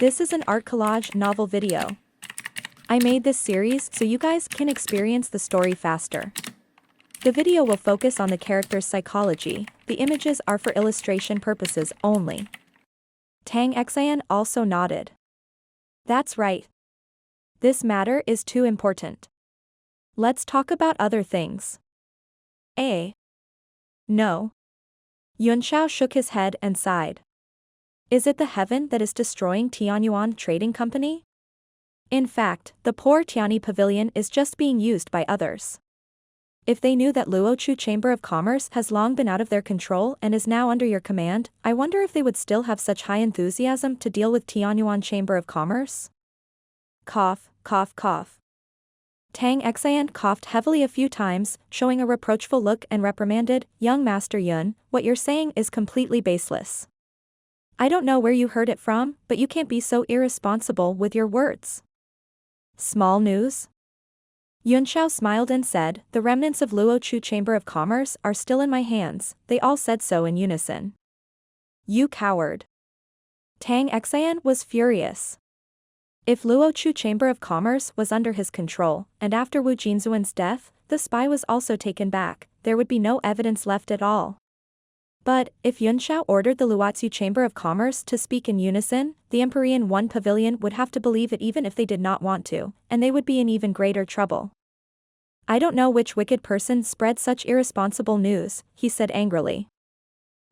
This is an art collage novel video. I made this series so you guys can experience the story faster. The video will focus on the character's psychology, the images are for illustration purposes only. Tang Xian also nodded. That's right. This matter is too important. Let's talk about other things. No. Yunxiao shook his head and sighed. Is it the heaven that is destroying Tianyuan Trading Company? In fact, the poor Tiani Pavilion is just being used by others. If they knew that Luochu Chamber of Commerce has long been out of their control and is now under your command, I wonder if they would still have such high enthusiasm to deal with Tianyuan Chamber of Commerce? Cough, cough, cough. Tang Xian coughed heavily a few times, showing a reproachful look and reprimanded, "Young Master Yun, what you're saying is completely baseless. I don't know where you heard it from, but you can't be so irresponsible with your words." Small news? Yunxiao smiled and said, "The remnants of Luochu Chamber of Commerce are still in my hands," they all said so in unison. You coward. Tang Xian was furious. If Luochu Chamber of Commerce was under his control, and after Wu Jinzuan's death, the spy was also taken back, there would be no evidence left at all. But, if Yunxiao ordered the Luochu Chamber of Commerce to speak in unison, the Empyrean One Pavilion would have to believe it even if they did not want to, and they would be in even greater trouble. I don't know which wicked person spread such irresponsible news, he said angrily.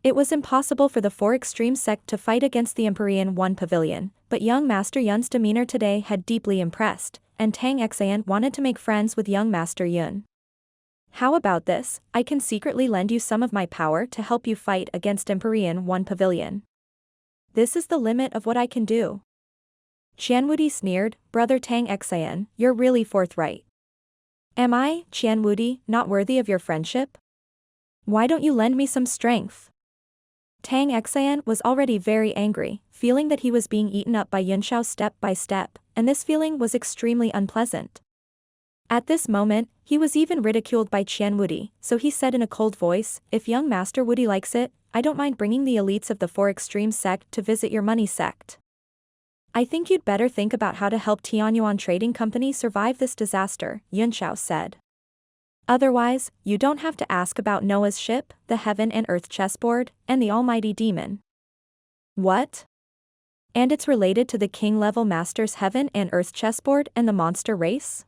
It was impossible for the four extreme sect to fight against the Empyrean One Pavilion, but young Master Yun's demeanor today had deeply impressed, and Tang Xian wanted to make friends with young Master Yun. How about this, I can secretly lend you some of my power to help you fight against Empyrean One Pavilion. This is the limit of what I can do. Qianwudi sneered, "Brother Tang Xian, you're really forthright. Am I, Qianwudi, not worthy of your friendship? Why don't you lend me some strength?" Tang Xian was already very angry, feeling that he was being eaten up by Yunxiao step by step, and this feeling was extremely unpleasant. At this moment, he was even ridiculed by Qianwudi, so he said in a cold voice, "If young Master Wudi likes it, I don't mind bringing the elites of the four extreme sect to visit your money sect. I think you'd better think about how to help Tianyuan Trading Company survive this disaster," Yunxiao said. "Otherwise, you don't have to ask about Noah's ship, the heaven and earth chessboard, and the almighty demon." What? And it's related to the king-level master's heaven and earth chessboard and the monster race?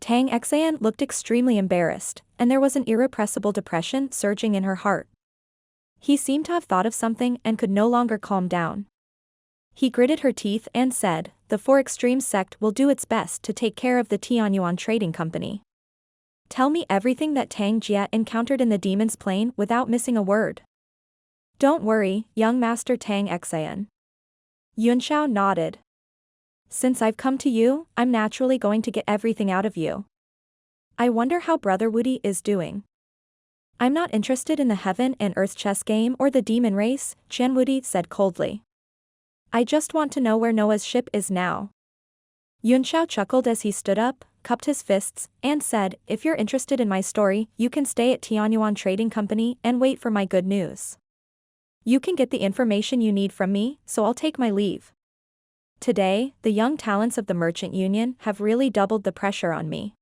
Tang Xian looked extremely embarrassed, and there was an irrepressible depression surging in her heart. He seemed to have thought of something and could no longer calm down. He gritted her teeth and said, "The four extreme sect will do its best to take care of the Tianyuan Trading Company. Tell me everything that Tang Jia encountered in the demon's plane without missing a word." "Don't worry, young Master Tang Xian." Yunxiao nodded. "Since I've come to you, I'm naturally going to get everything out of you. I wonder how Brother Wudi is doing." "I'm not interested in the heaven and earth chess game or the demon race," Qianwudi said coldly. "I just want to know where Noah's ship is now." Yunxiao chuckled as he stood up, cupped his fists, and said, "If you're interested in my story, you can stay at Tianyuan Trading Company and wait for my good news. You can get the information you need from me, so I'll take my leave. Today, the young talents of the Merchant Union have really doubled the pressure on me.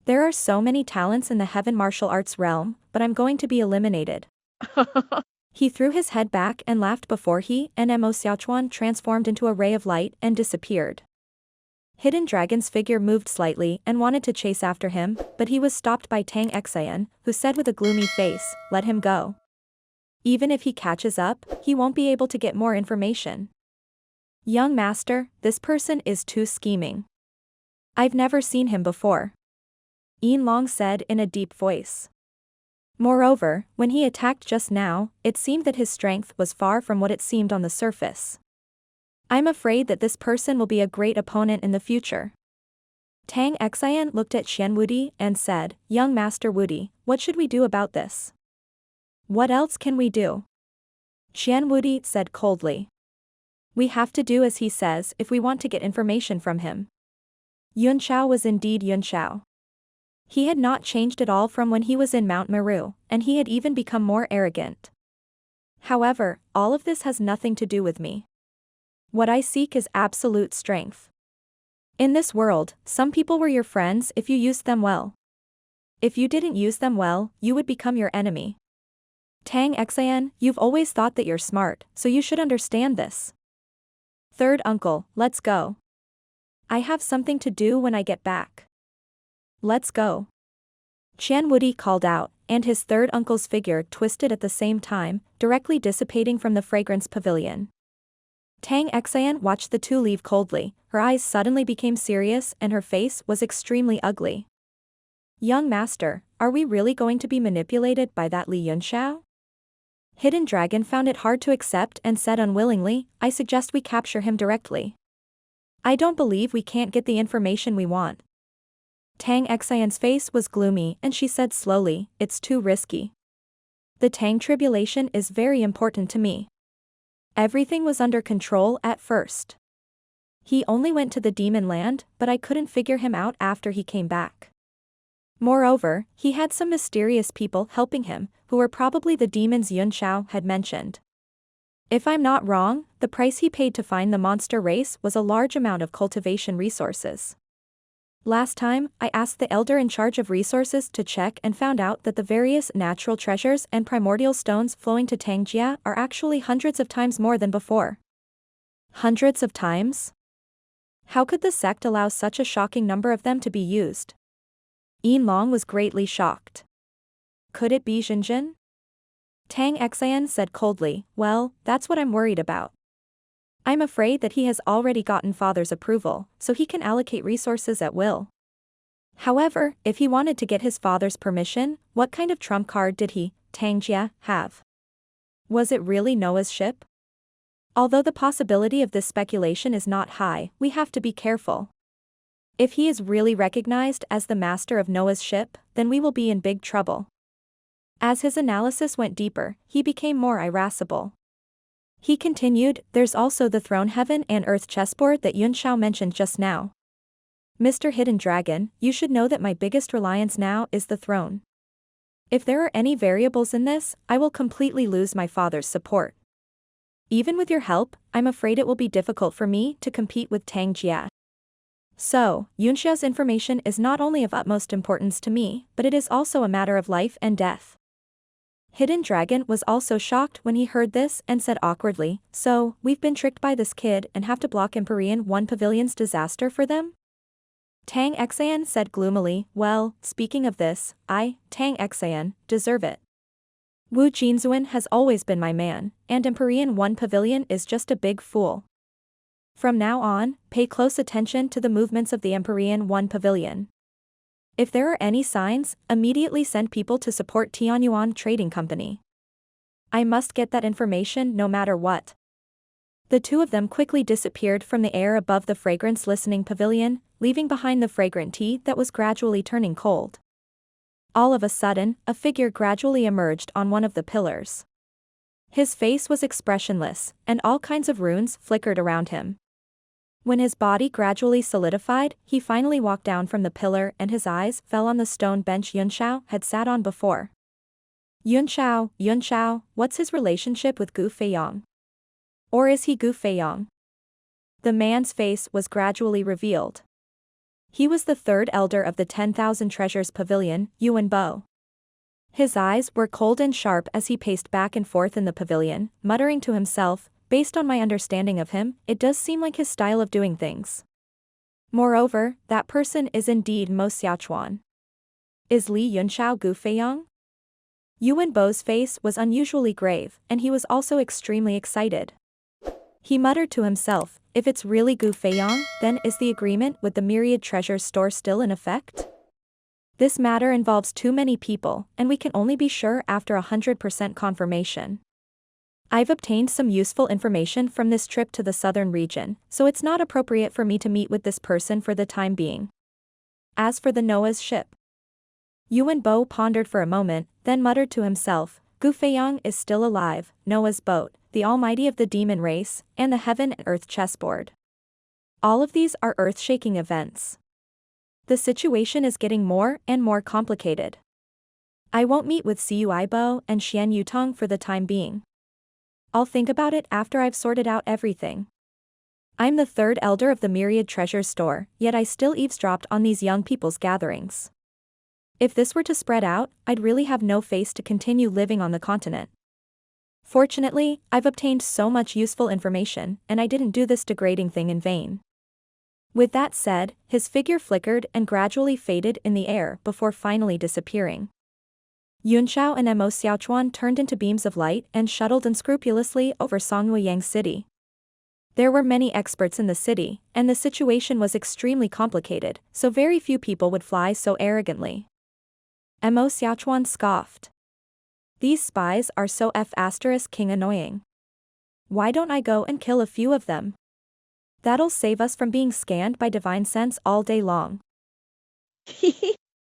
There are so many talents in the heaven martial arts realm, but I'm going to be eliminated." He threw his head back and laughed before he and Mo Xiaochuan transformed into a ray of light and disappeared. Hidden Dragon's figure moved slightly and wanted to chase after him, but he was stopped by Tang Xian, who said with a gloomy face, "Let him go. Even if he catches up, he won't be able to get more information. Young Master, this person is too scheming. I've never seen him before," Yin Long said in a deep voice. Moreover, when he attacked just now, it seemed that his strength was far from what it seemed on the surface. "I'm afraid that this person will be a great opponent in the future." Tang Xian looked at Qianwudi and said, "Young Master Wudi, what should we do about this?" "What else can we do?" Qianwudi said coldly. "We have to do as he says if we want to get information from him." Yunxiao was indeed Yunxiao. He had not changed at all from when he was in Mount Meru, and he had even become more arrogant. "However, all of this has nothing to do with me. What I seek is absolute strength. In this world, some people were your friends if you used them well. If you didn't use them well, you would become your enemy. Tang Xian, you've always thought that you're smart, so you should understand this. Third uncle, let's go. I have something to do when I get back. Let's go. Qian Wudi called out, and his third uncle's figure twisted at the same time, directly dissipating from the fragrance pavilion. Tang Xian watched the two leave coldly, her eyes suddenly became serious and her face was extremely ugly. Young master, are we really going to be manipulated by that Li Yunxiao? Hidden Dragon found it hard to accept and said unwillingly, I suggest we capture him directly. I don't believe we can't get the information we want. Tang Xian's face was gloomy and she said slowly, it's too risky. The Tang tribulation is very important to me. Everything was under control at first. He only went to the demon land, but I couldn't figure him out after he came back. Moreover, he had some mysterious people helping him, who were probably the demons Yun Xiao had mentioned. If I'm not wrong, the price he paid to find the monster race was a large amount of cultivation resources. Last time, I asked the elder in charge of resources to check and found out that the various natural treasures and primordial stones flowing to Tangjia are actually hundreds of times more than before. Hundreds of times? How could the sect allow such a shocking number of them to be used? Yin Long was greatly shocked. Could it be Xinjin? Tang Xian said coldly, well, that's what I'm worried about. I'm afraid that he has already gotten father's approval, so he can allocate resources at will. However, if he wanted to get his father's permission, what kind of trump card did he, Tangjia, have? Was it really Noah's ship? Although the possibility of this speculation is not high, we have to be careful. If he is really recognized as the master of Noah's ship, then we will be in big trouble. As his analysis went deeper, he became more irascible. He continued, there's also the throne heaven and earth chessboard that Yun Xiao mentioned just now. Mr. Hidden Dragon, you should know that my biggest reliance now is the throne. If there are any variables in this, I will completely lose my father's support. Even with your help, I'm afraid it will be difficult for me to compete with Tang Jia. So, Yun Xiao's information is not only of utmost importance to me, but it is also a matter of life and death. Hidden Dragon was also shocked when he heard this and said awkwardly, so, we've been tricked by this kid and have to block Empyrean One Pavilion's disaster for them? Tang Xian said gloomily, well, speaking of this, I, Tang Xian, deserve it. Wu Jinzuan has always been my man, and Empyrean One Pavilion is just a big fool. From now on, pay close attention to the movements of the Empyrean One Pavilion. If there are any signs, immediately send people to support Tianyuan Trading Company. I must get that information no matter what. The two of them quickly disappeared from the air above the fragrance listening pavilion, leaving behind the fragrant tea that was gradually turning cold. All of a sudden, a figure gradually emerged on one of the pillars. His face was expressionless, and all kinds of runes flickered around him. When his body gradually solidified, he finally walked down from the pillar and his eyes fell on the stone bench Yun Xiao had sat on before. Yun Xiao, what's his relationship with Gu Feiyang? Or is he Gu Feiyang? The man's face was gradually revealed. He was the third elder of the 10,000 Treasures Pavilion, Yuan Bo. His eyes were cold and sharp as he paced back and forth in the pavilion, muttering to himself, based on my understanding of him, it does seem like his style of doing things. Moreover, that person is indeed Mo Xiaochuan. Is Li Yunxiao Gu Feiyang? Yuan Bo's face was unusually grave, and he was also extremely excited. He muttered to himself, if it's really Gu Feiyang, then is the agreement with the Myriad Treasures store still in effect? This matter involves too many people, and we can only be sure after 100% confirmation. I've obtained some useful information from this trip to the southern region, so it's not appropriate for me to meet with this person for the time being. As for the Noah's ship, Yuan Bo pondered for a moment, then muttered to himself, Gu Feiyang is still alive, Noah's boat, the almighty of the demon race, and the heaven and earth chessboard. All of these are earth-shaking events. The situation is getting more and more complicated. I won't meet with Siu Aibo and Xian Yutong for the time being. I'll think about it after I've sorted out everything. I'm the third elder of the Myriad Treasures store, yet I still eavesdropped on these young people's gatherings. If this were to spread out, I'd really have no face to continue living on the continent. Fortunately, I've obtained so much useful information, and I didn't do this degrading thing in vain. With that said, his figure flickered and gradually faded in the air before finally disappearing. Yunxiao and Mo Xiaochuan turned into beams of light and shuttled unscrupulously over Songwuyang City. There were many experts in the city, and the situation was extremely complicated, so very few people would fly so arrogantly. Mo Xiaochuan scoffed. These spies are so king annoying. Why don't I go and kill a few of them? That'll save us from being scanned by divine sense all day long.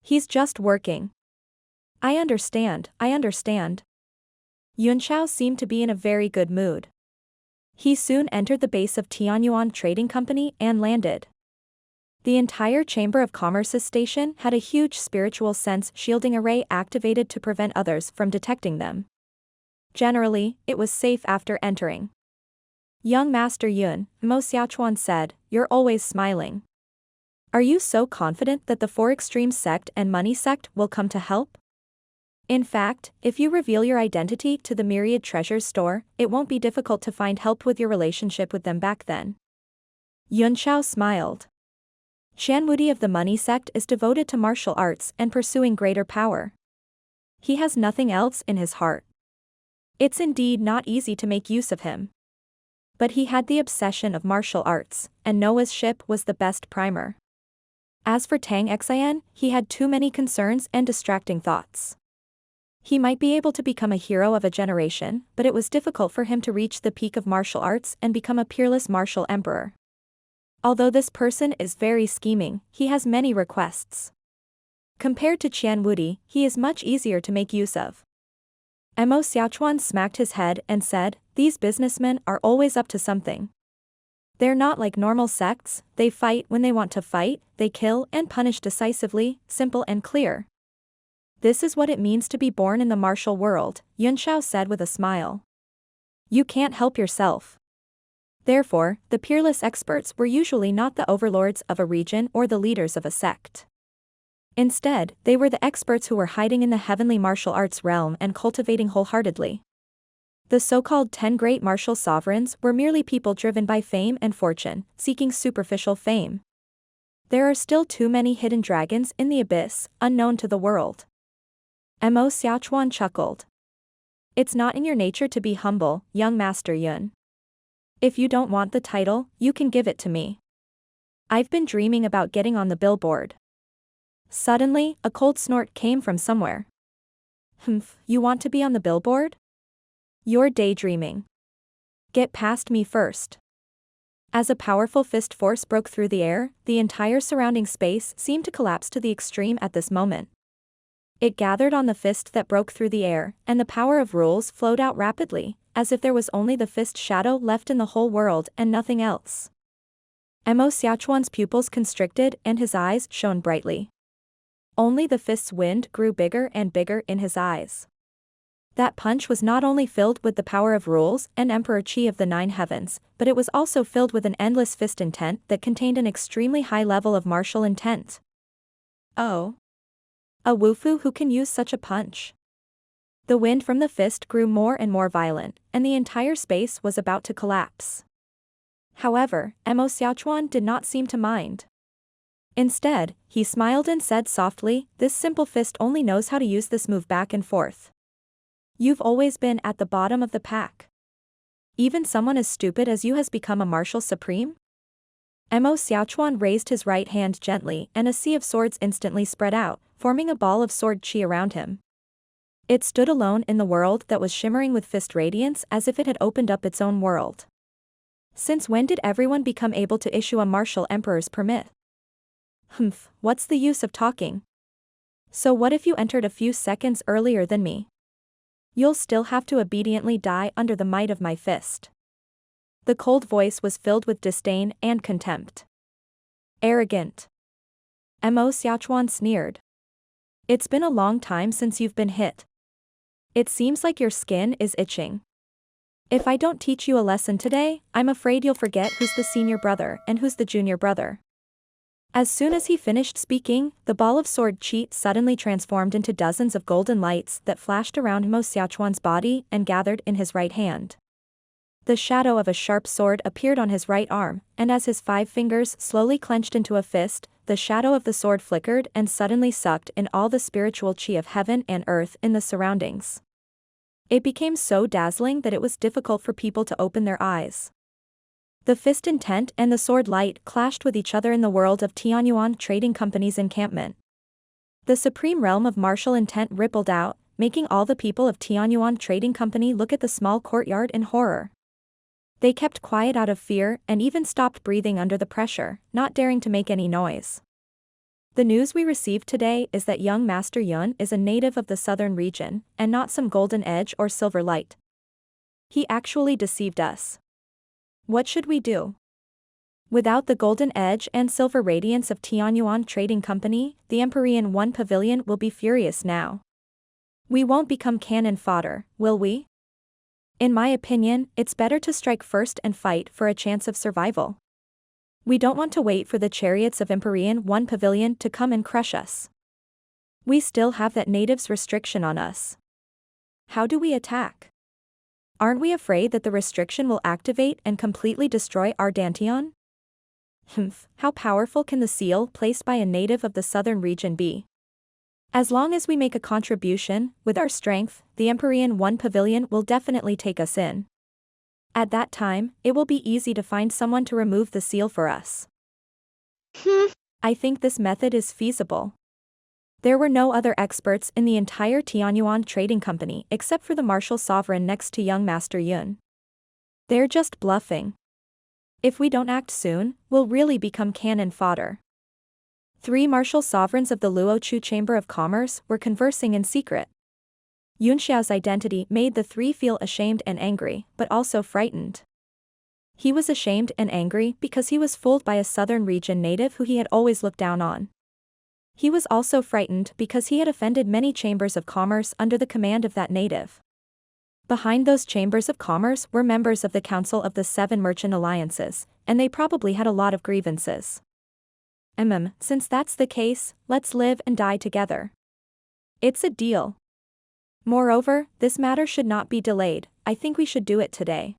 He's just working. I understand. Yunxiao seemed to be in a very good mood. He soon entered the base of Tianyuan Trading Company and landed. The entire Chamber of Commerce's station had a huge spiritual sense shielding array activated to prevent others from detecting them. Generally, it was safe after entering. Young Master Yun, Mo Xiaochuan said, "You're always smiling. Are you so confident that the Four Extremes sect and Money sect will come to help? In fact, if you reveal your identity to the Myriad Treasures store, it won't be difficult to find help with your relationship with them back then." Yunxiao smiled. Shanwudi of the Money sect is devoted to martial arts and pursuing greater power. He has nothing else in his heart. It's indeed not easy to make use of him. But he had the obsession of martial arts, and Noah's ship was the best primer. As for Tang Xian, he had too many concerns and distracting thoughts. He might be able to become a hero of a generation, but it was difficult for him to reach the peak of martial arts and become a peerless martial emperor. Although this person is very scheming, he has many requests. Compared to Qian Wudi, he is much easier to make use of. Mo Xiaochuan smacked his head and said, "These businessmen are always up to something. They're not like normal sects, they fight when they want to fight, they kill and punish decisively, simple and clear." This is what it means to be born in the martial world, Yunxiao said with a smile. You can't help yourself. Therefore, the peerless experts were usually not the overlords of a region or the leaders of a sect. Instead, they were the experts who were hiding in the heavenly martial arts realm and cultivating wholeheartedly. The so-called 10 great martial sovereigns were merely people driven by fame and fortune, seeking superficial fame. There are still too many hidden dragons in the abyss, unknown to the world. Mo Xiaochuan chuckled. It's not in your nature to be humble, young Master Yun. If you don't want the title, you can give it to me. I've been dreaming about getting on the billboard. Suddenly, a cold snort came from somewhere. You want to be on the billboard? You're daydreaming. Get past me first. As a powerful fist force broke through the air, the entire surrounding space seemed to collapse to the extreme at this moment. It gathered on the fist that broke through the air, and the power of rules flowed out rapidly, as if there was only the fist shadow left in the whole world and nothing else. Mo Xiaochuan's pupils constricted and his eyes shone brightly. Only the fist's wind grew bigger and bigger in his eyes. That punch was not only filled with the power of rules and Emperor Qi of the Nine Heavens, but it was also filled with an endless fist intent that contained an extremely high level of martial intent. Oh. A Wufu who can use such a punch. The wind from the fist grew more and more violent, and the entire space was about to collapse. However, Mo Xiaochuan did not seem to mind. Instead, he smiled and said softly, "This simple fist only knows how to use this move back and forth. You've always been at the bottom of the pack. Even someone as stupid as you has become a martial supreme?" Mo Xiaochuan raised his right hand gently and a sea of swords instantly spread out, forming a ball of sword qi around him. It stood alone in the world that was shimmering with fist radiance as if it had opened up its own world. Since when did everyone become able to issue a martial emperor's permit? What's the use of talking? So what if you entered a few seconds earlier than me? You'll still have to obediently die under the might of my fist. The cold voice was filled with disdain and contempt. Arrogant. Mo Xiaochuan sneered. It's been a long time since you've been hit. It seems like your skin is itching. If I don't teach you a lesson today, I'm afraid you'll forget who's the senior brother and who's the junior brother. As soon as he finished speaking, the ball of sword chi suddenly transformed into dozens of golden lights that flashed around Mo Xiaochuan's body and gathered in his right hand. The shadow of a sharp sword appeared on his right arm, and as his 5 fingers slowly clenched into a fist, the shadow of the sword flickered and suddenly sucked in all the spiritual chi of heaven and earth in the surroundings. It became so dazzling that it was difficult for people to open their eyes. The fist intent and the sword light clashed with each other in the world of Tianyuan Trading Company's encampment. The supreme realm of martial intent rippled out, making all the people of Tianyuan Trading Company look at the small courtyard in horror. They kept quiet out of fear and even stopped breathing under the pressure, not daring to make any noise. The news we received today is that young Master Yun is a native of the southern region, and not some golden edge or silver light. He actually deceived us. What should we do? Without the golden edge and silver radiance of Tianyuan Trading Company, the Empyrean One Pavilion will be furious now. We won't become cannon fodder, will we? In my opinion, it's better to strike first and fight for a chance of survival. We don't want to wait for the chariots of Empyrean One Pavilion to come and crush us. We still have that native's restriction on us. How do we attack? Aren't we afraid that the restriction will activate and completely destroy our Dantian? How powerful can the seal placed by a native of the southern region be? As long as we make a contribution, with our strength, the Empyrean One Pavilion will definitely take us in. At that time, it will be easy to find someone to remove the seal for us. I think this method is feasible. There were no other experts in the entire Tianyuan Trading Company except for the martial sovereign next to young Master Yun. They're just bluffing. If we don't act soon, we'll really become cannon fodder. 3 martial sovereigns of the Luochu Chamber of Commerce were conversing in secret. Yunxiao's identity made the 3 feel ashamed and angry, but also frightened. He was ashamed and angry because he was fooled by a southern region native who he had always looked down on. He was also frightened because he had offended many chambers of commerce under the command of that native. Behind those chambers of commerce were members of the Council of the 7 Merchant Alliances, and they probably had a lot of grievances. Since that's the case, let's live and die together. It's a deal. Moreover, this matter should not be delayed, I think we should do it today.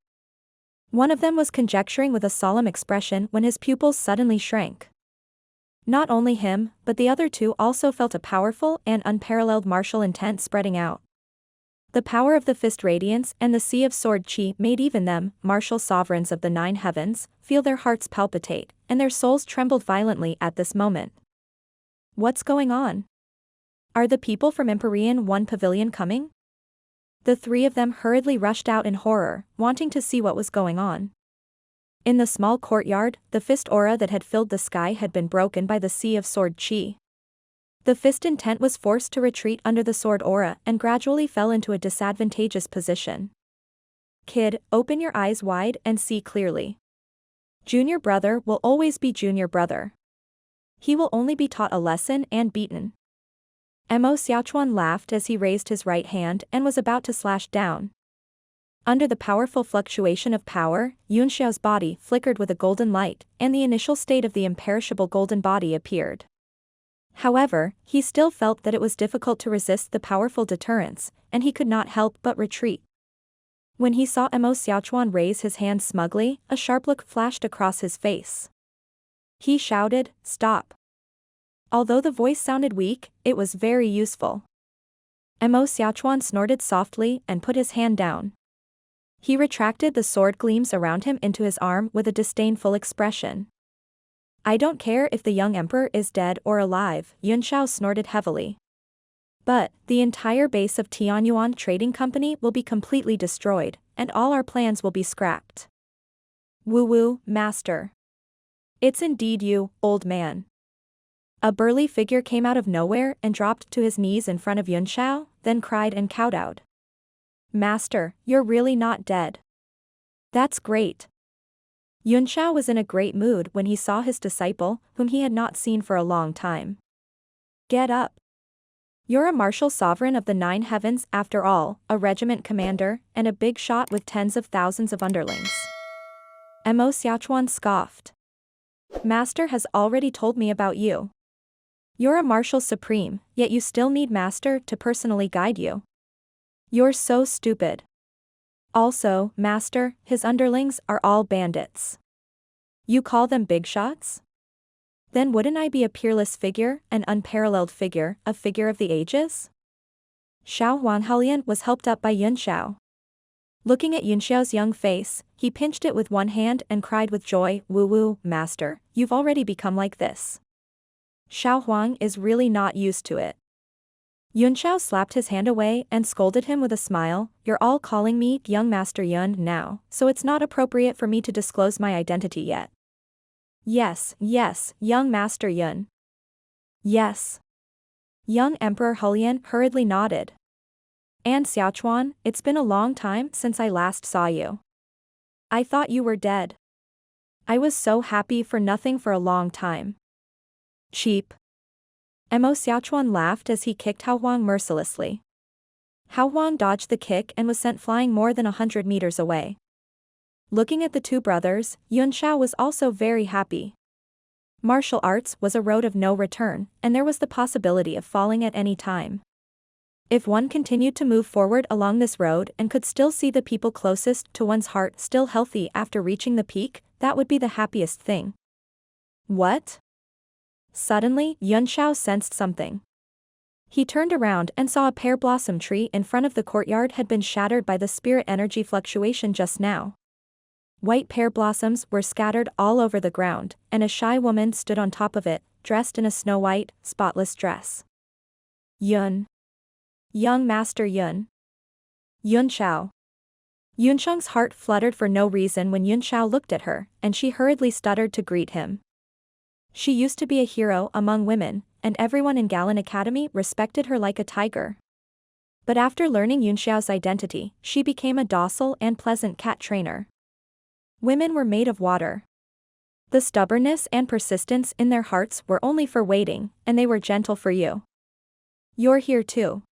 One of them was conjecturing with a solemn expression when his pupils suddenly shrank. Not only him, but the other 2 also felt a powerful and unparalleled martial intent spreading out. The power of the fist radiance and the sea of sword chi made even them, martial sovereigns of the 9 heavens, feel their hearts palpitate, and their souls trembled violently at this moment. What's going on? Are the people from Empyrean One Pavilion coming? The 3 of them hurriedly rushed out in horror, wanting to see what was going on. In the small courtyard, the fist aura that had filled the sky had been broken by the sea of sword chi. The fist intent was forced to retreat under the sword aura and gradually fell into a disadvantageous position. Kid, open your eyes wide and see clearly. Junior brother will always be junior brother. He will only be taught a lesson and beaten. Mo Xiaochuan laughed as he raised his right hand and was about to slash down. Under the powerful fluctuation of power, Yunxiao's body flickered with a golden light, and the initial state of the imperishable golden body appeared. However, he still felt that it was difficult to resist the powerful deterrence, and he could not help but retreat. When he saw Mo Xiaochuan raise his hand smugly, a sharp look flashed across his face. He shouted, "Stop!" Although the voice sounded weak, it was very useful. Mo Xiaochuan snorted softly and put his hand down. He retracted the sword gleams around him into his arm with a disdainful expression. I don't care if the young emperor is dead or alive, Yunxiao snorted heavily. But, the entire base of Tianyuan Trading Company will be completely destroyed, and all our plans will be scrapped. Woo-woo, master. It's indeed you, old man. A burly figure came out of nowhere and dropped to his knees in front of Yunxiao, then cried and kowtowed. Master, you're really not dead. That's great. Yunxiao was in a great mood when he saw his disciple, whom he had not seen for a long time. Get up. You're a martial sovereign of the 9 heavens after all, a regiment commander, and a big shot with tens of thousands of underlings. Mo Xiaochuan scoffed. Master has already told me about you. You're a martial supreme, yet you still need Master to personally guide you. You're so stupid. Also, Master, his underlings are all bandits. You call them big shots? Then wouldn't I be a peerless figure, an unparalleled figure, a figure of the ages? Xiao Huanghalian was helped up by Yun Xiao. Looking at Yun Xiao's young face, he pinched it with one hand and cried with joy, "Woo-woo, Master, you've already become like this." Xiao Huang is really not used to it. Yun Xiao slapped his hand away and scolded him with a smile, "You're all calling me young Master Yun now, so it's not appropriate for me to disclose my identity yet." Yes, young Master Yun. Yes. Young Emperor Hulian hurriedly nodded. And Xiaochuan, it's been a long time since I last saw you. I thought you were dead. I was so happy for nothing for a long time. Cheap. Mo Xiaochuan laughed as he kicked Hao Huang mercilessly. Hao Huang dodged the kick and was sent flying more than 100 meters away. Looking at the two brothers, Yun Xiao was also very happy. Martial arts was a road of no return, and there was the possibility of falling at any time. If one continued to move forward along this road and could still see the people closest to one's heart still healthy after reaching the peak, that would be the happiest thing. What? Suddenly, Yun Xiao sensed something. He turned around and saw a pear blossom tree in front of the courtyard had been shattered by the spirit energy fluctuation just now. White pear blossoms were scattered all over the ground, and a shy woman stood on top of it, dressed in a snow-white, spotless dress. Yun. Young Master Yun. Yun Xiao. Yun Sheng's heart fluttered for no reason when Yun Xiao looked at her, and she hurriedly stuttered to greet him. She used to be a hero among women, and everyone in Galan Academy respected her like a tiger. But after learning Yun Xiao's identity, she became a docile and pleasant cat trainer. Women were made of water. The stubbornness and persistence in their hearts were only for waiting, and they were gentle for you. You're here too.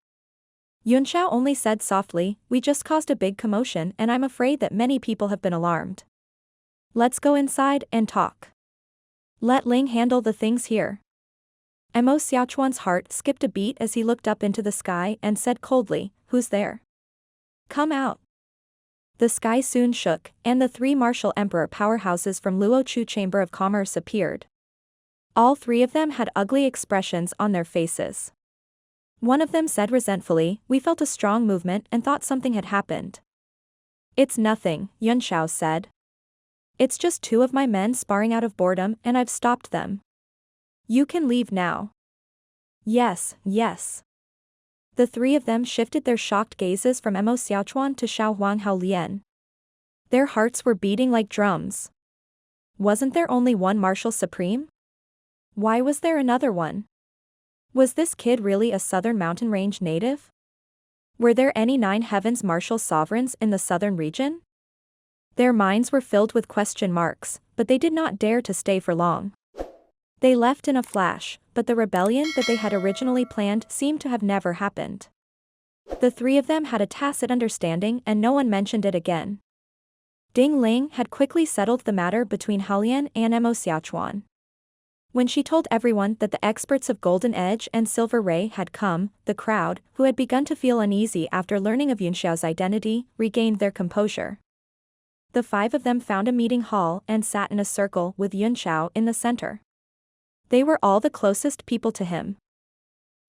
Yun Xiao only said softly, "We just caused a big commotion and I'm afraid that many people have been alarmed. Let's go inside and talk. Let Ling handle the things here." Mo Xiaochuan's heart skipped a beat as he looked up into the sky and said coldly, "Who's there? Come out." The sky soon shook, and the 3 martial emperor powerhouses from Luochu Chamber of Commerce appeared. All 3 of them had ugly expressions on their faces. One of them said resentfully, "We felt a strong movement and thought something had happened." "It's nothing," Yun Xiao said. "It's just 2 of my men sparring out of boredom and I've stopped them. You can leave now." Yes. The 3 of them shifted their shocked gazes from Mo Xiaochuan to Xiao Huanghalian. Their hearts were beating like drums. Wasn't there only one martial supreme? Why was there another one? Was this kid really a southern mountain range native? Were there any 9 heavens martial sovereigns in the southern region? Their minds were filled with question marks, but they did not dare to stay for long. They left in a flash, but the rebellion that they had originally planned seemed to have never happened. The 3 of them had a tacit understanding and no one mentioned it again. Ding Ling had quickly settled the matter between Hulian and Mo Xiaochuan. When she told everyone that the experts of Golden Edge and Silver Ray had come, the crowd, who had begun to feel uneasy after learning of Yun Xiao's identity, regained their composure. The 5 of them found a meeting hall and sat in a circle with Yun Xiao in the center. They were all the closest people to him.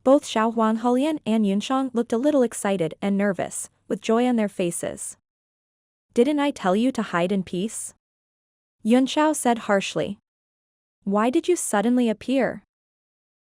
Both Xiao Huanghalian and Yun Sheng looked a little excited and nervous, with joy on their faces. "Didn't I tell you to hide in peace?" Yun Xiao said harshly. "Why did you suddenly appear?